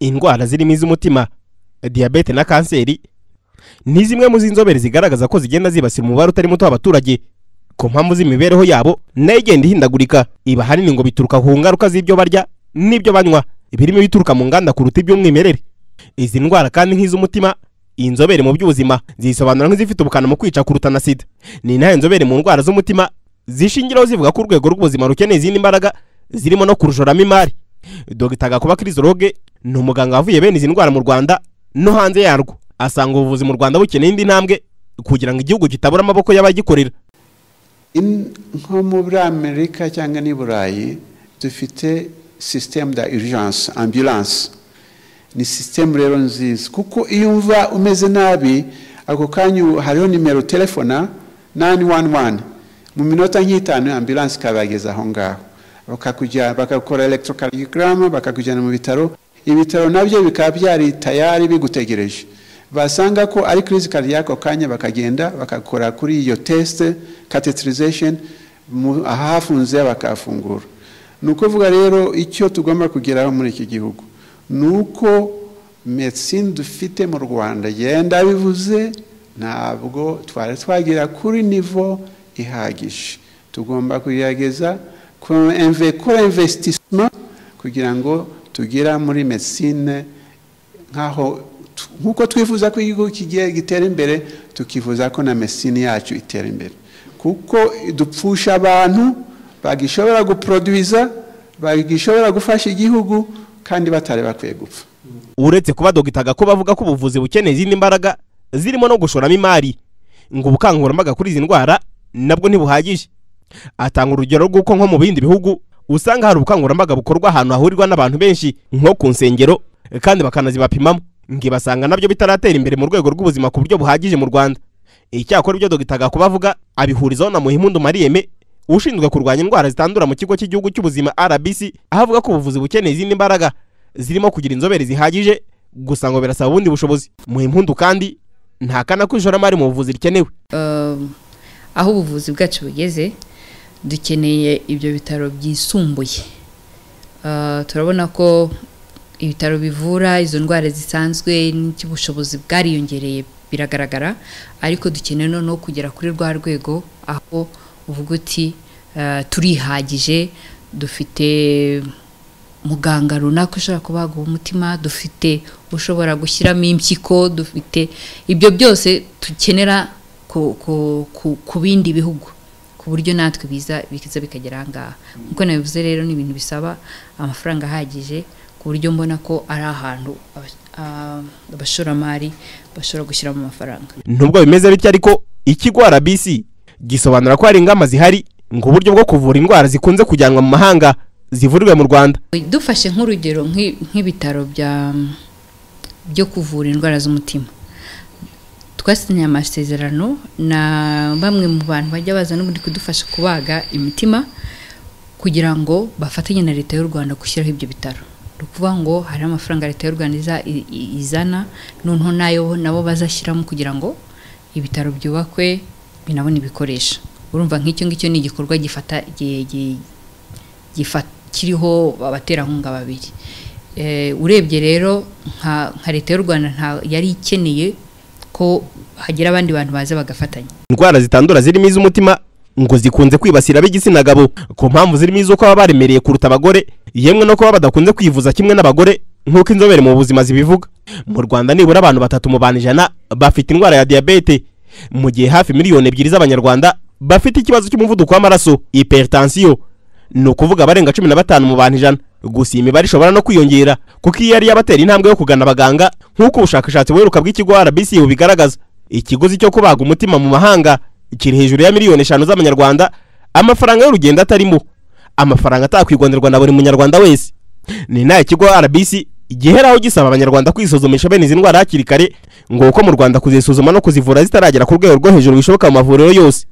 Indwara zirimo iz'umutima, diabete na kanseri ni zimwe mu z'inzobere zigaragaza ko zigenda zibasira umubare utari muto w'abaturage ku mpamvu z'imibereho yabo nayo igenda ihindagurika. Iba hanini ngo bituruka ku ngaruka z'ibyo barya n'ibyo banywa birimo bituruka mu nganda kuruta iby'umwimerere. Izi ndwara kandi nk'iz'umutima, inzobere mu by'ubuzima zisobanura nk'izifite ubukana mu kwica kuruta na sida. Ni naho inzobere mu ndwara z'umutima zishingiraho zivuga ko urwego rw'ubuzima rukeneye izindi mbaraga zirimo no kurushoramo imari. Dr. Gakuba Chrysologue ni umuganga wavuye bene izi ndwara mu Rwanda no hanze yarwo. Asanga ubuvuzi mu Rwanda bukeneye indi ntambwe kugira ngo igihugu kitabura amaboko y'abagikorera. Nko muri Amerika cyangwa ni Burayi dufite système d'urgence, ambulance. Ni système rero nziza kuko iyo umva umeze nabi ako kanyu hariho nimero telefona 911 mu minota nk'itanu ambulance kabageza aho ngaho bakakora electrocardiogram bakakujyana mu bitaro. Ibitaro nabyo bikaba byari tayari bigutegereje, basanga ko ari crise cardiaque kanya bakagenda bakakora kuri iyo test catheterization ahafunze bakafungura. Nukuvuga rero icyo tugomba kugeraho muri iki gihugu nuko medicine dufite mu Rwanda yenda bivuze ntabwo twari twagira kuri niveau ihagije. Tugomba kuyageza ku investissement kugira ngo tugera muri medicine nkuko twifuza ko igihugu kigiye gitera imbere, tukifuza ko na medicine yacu itera imbere kuko dupfusha abantu bagishobora guproduiza bagishobora gufasha igihugu kandi batari bakwiye gupfa. Uretse kuba Dr. Gakuba avuga ko ubuvuzi bukeneye izindi mbaraga zirimo no gushoramo imari, ngo ubukangurambaga kuri izi ndwara nabwo ntibuhagije. Atanga urugero rw'uko nko mu bindi bihugu usanga hari ubukangurambaga bukorwa ahantu hahurirwa n'abantu benshi nko ku nsengero kandi bakanazibapimamo, ngibasanga nabyo bitaratera imbere mu rwego rw'ubuzima ku buryo buhagije mu Rwanda. Icyakora ibyo Dr. Gakuba avuga abihurizaho na Muhimpundu Marieme ushinzwe kurwanya indwara zitandura mu kigo cy'igihugu cy'ubuzima RBC, ahavuga ko ubuvuzi bukeneye izindi mbaraga zirimo kugira inzobere zihagije, gusa ngo birasaba ubundi bushobozi. Muhimpundu kandi ntakana ko ishoramari mu buvuzi rikenewe. Aho ubuvuzi bwacu bugeze dukeneye ibyo bitaro byisumbuye. Turabona ko ibitaro bivura izo ndwara zisanzwe n'ubushobozi bwariyongereye biragaragara, ariko dukeneye no kugera kuri rwa rwego aho uvuga uti turihagije, dufite muganga runaka ushobora kubaga umutima, dufite ushobora gushyiramo impyiko, dufite ibyo byose tukenera ku bindi bihugu ku buryo natwe biza bikagera ahangaha. Nkuko nabivuze rero ni ibintu bisaba amafaranga ahagije ku buryo mbona ko ari ahantu abashoramari bashobora gushyiramo amafaranga. Nubwo bimeze bityo ariko ikigo RBC gisobanura ko hari ingamba zihari ngo uburyo bwo kuvura indwara zikunze kujyanwa mu mahanga zivurirwe mu Rwanda. Dufashe nk'urugero nk'ibitaro byo kuvura indwara z'umutima, twasinye amasezerano na bamwe mu bantu bajya baza n'ubundi kudufasha kubaga imitima kugira ngo bafatanye na leta y'u Rwanda gushyiraho ibyo bitaro. Rukuvuga ngo hari amafaranga leta y'u Rwanda izana noneho nayo nabo bazashyiramo kugira ngo ibitaro byubakwe binabone ibikoresho. Urumva nk'icyo ngicyo ni igikorwa gifata kiriho abaterankunga babiri. Urebye rero nka leta y'u Rwanda yari ikeneye ko hagira abandi bantu baza bagafatanya. Indwara zitandura zirimo iz'umutima ngo zikunze kwibasira ab'igitsina gabo ku mpamvu zirimo izo kuba baremereye kuruta abagore, yemwe no kuba badakunze kwivuza kimwe n'abagore nk'uko inzobere mu buzima zibivuga. Mu Rwanda nibura abantu 3 mu bantu 100 bafite indwara ya diabete, mu gihe hafi miliyoni 2 z'abanyarwanda bafite ikibazo cy'umuvuduko w'amaraso hypertension, no kuvuga barenga 15 mu bantu 100. Gusa imibare ishobora no kwiyongera kuko iyo ari yabatera intambwe yo kugana abaganga nk'uko ubushakashatsi buheruka bw'ikigo RBC bubigaragaza. Ikiguzi cyo kubaga umutima mu mahanga kiri hejuru ya miliyoni 5 z'amanyarwanda, amafaranga y'urugendo atarimo, amafaranga atakwigonderwa na buri munyarwanda wese. Ni nayo ikigo RBC giheraho gisaba abanyarwanda kwisuzumisha bene izi ndwara hakiri kare ngo uko mu Rwanda kuzisuzuma no kuzivura zitaragera ku rwego rwo hejuru bishoboka mu mavuriro yose.